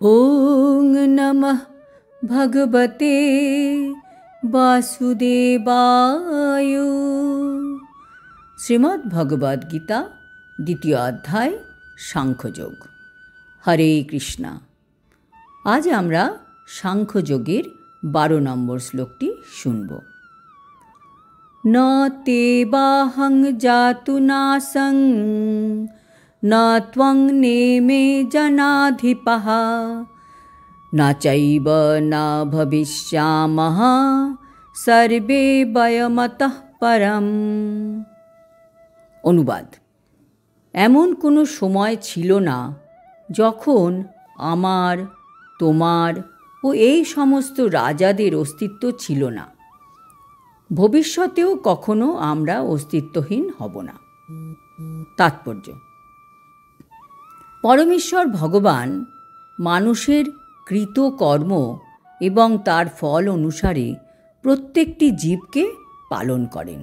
ওং নমঃ ভগবতে বাসুদেবায়। শ্রীমদ্ ভগবদ গীতা দ্বিতীয় অধ্যায় সাংখ্যযোগ। হরে কৃষ্ণা। আজ আমরা সাংখ্যযোগের 12 নম্বর শ্লোকটি শুনব। ন তে বাহং জাতু নাসং ন ত্বং নেমে জনাধিপঃ ন চৈব ন ভবিষ্যামঃ সর্বে বয়মতঃ পরম। অনুবাদ: এমন কোনো সময় ছিল না যখন আমার, তোমার ও এই সমস্ত রাজাদের অস্তিত্ব ছিল না। ভবিষ্যতেও কখনো আমরা অস্তিত্বহীন হব না। তাৎপর্য: পরমেশ্বর ভগবান মানুষের কৃত কর্ম এবং তার ফল অনুসারে প্রত্যেকটি জীবকে পালন করেন।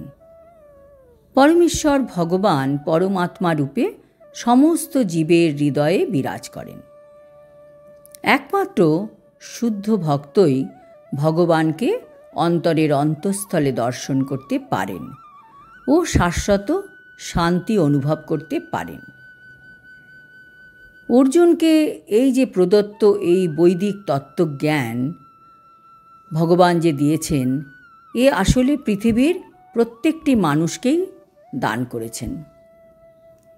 পরমেশ্বর ভগবান পরমাত্মা রূপে সমস্ত জীবের হৃদয়ে বিরাজ করেন। একমাত্র শুদ্ধ ভক্তই ভগবানকে অন্তরের অন্তঃস্থলে দর্শন করতে পারেন ও শাশ্বত শান্তি অনুভব করতে পারেন। অর্জুনকে এই যে প্রদত্ত এই বৈদিক তত্ত্বজ্ঞান ভগবান যে দিয়েছেন, এ আসলে পৃথিবীর প্রত্যেকটি মানুষকেই দান করেছেন।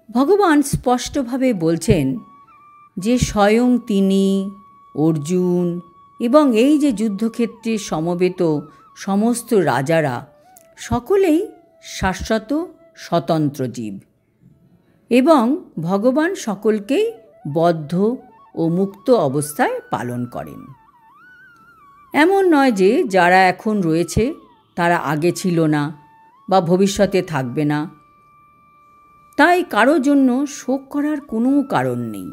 ভগবান স্পষ্টভাবে বলছেন যে স্বয়ং তিনি, অর্জুন এবং এই যে যুদ্ধক্ষেত্রে সমবেত সমস্ত রাজারা সকলেই শাশ্বত স্বতন্ত্র জীব এবং ভগবান সকলকেই বদ্ধ ও মুক্ত অবস্থায় পালন করেন। এমন নয় যে যারা এখন রয়েছে তারা আগে ছিল না বা ভবিষ্যতে থাকবে না। তাই কারো জন্য শোক করার কোনো কারণ নেই।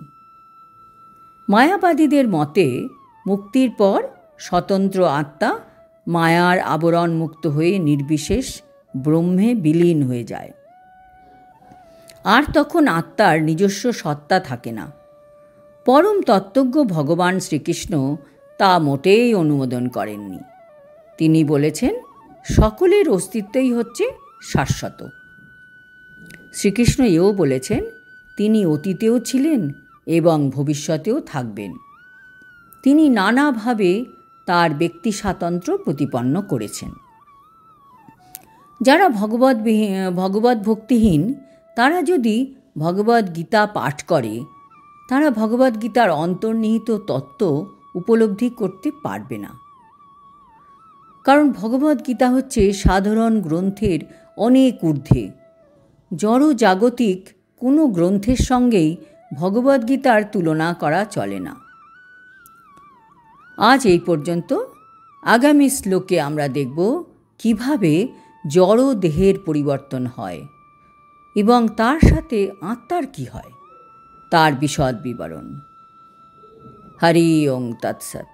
মায়াবাদীদের মতে মুক্তির পর স্বতন্ত্র আত্মা মায়ার আবরণ মুক্ত হয়ে নির্বিশেষ ব্রহ্মে বিলীন হয়ে যায়, আর তখন আত্মার নিজস্ব সত্তা থাকে না। পরম তত্ত্বজ্ঞ ভগবান শ্রীকৃষ্ণ তা মোটেই অনুমোদন করেননি। তিনি বলেছেন, সকলের অস্তিত্বই হচ্ছে শাশ্বত। শ্রীকৃষ্ণ এও বলেছেন, তিনি অতীতেও ছিলেন এবং ভবিষ্যতেও থাকবেন। তিনি নানাভাবে তার ব্যক্তি স্বাতন্ত্র্য প্রতিপন্ন করেছেন। যারা ভগবত ভক্তিহীন তারা যদি ভগবদ গীতা পাঠ করে, তারা ভগবদ গীতার অন্তর্নিহিত তত্ত্ব উপলব্ধি করতে পারবে না। কারণ ভগবদ গীতা হচ্ছে সাধারণ গ্রন্থের অনেক ঊর্ধ্বে। জড় জাগতিক কোনো গ্রন্থের সঙ্গেই ভগবদ গীতার তুলনা করা চলে না। আজ এই পর্যন্ত। আগামী শ্লোকে আমরা দেখব কিভাবে জড় দেহের পরিবর্তন হয় এবং তার সাথে আত্মার কি হয়, তার বিশদ বিবরণ। হরি ওং তৎসৎ।